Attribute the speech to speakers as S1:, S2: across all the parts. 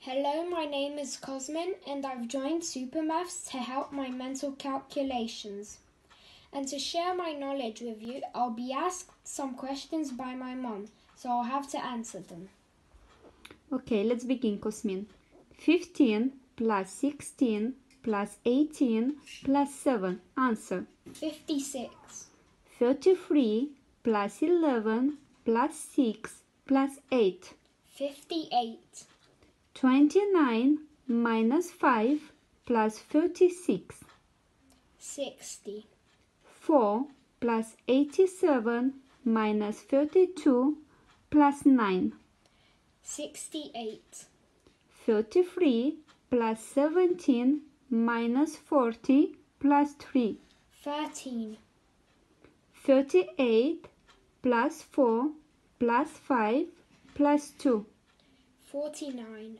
S1: Hello, my name is Cosmin and I've joined Supermaths to help my mental calculations. And to share my knowledge with you, I'll be asked some questions by my mum, so I'll have to answer them.
S2: Okay, let's begin, Cosmin. 15 plus 16 plus 18 plus 7. Answer.
S1: 56.
S2: 33 plus 11 plus 6 plus 8.
S1: 58.
S2: 29 minus 5 plus 36.
S1: 60.
S2: 4 plus 87 minus 32 plus 9.
S1: 68.
S2: 33 plus 17 minus 40 plus 3.
S1: 13.
S2: 38 plus 4 plus 5 plus 2.
S1: 49.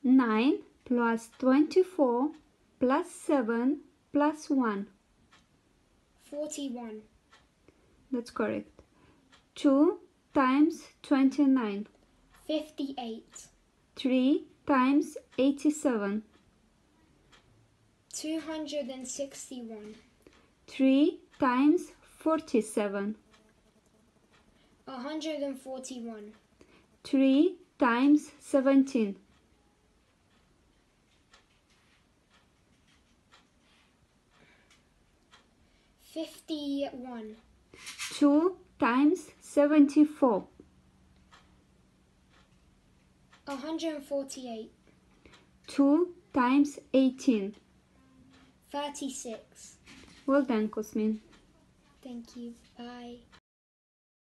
S2: 9 plus 24 plus 7 plus 1.
S1: 41.
S2: That's correct. 2 times 29.
S1: 58.
S2: 3 times 87.
S1: 261.
S2: 3 times 47.
S1: 141.
S2: 3 times 17.
S1: 51.
S2: 2 times 74.
S1: 148.
S2: 2 times 18.
S1: 36.
S2: Well done, Cosmin.
S1: Thank you. Bye.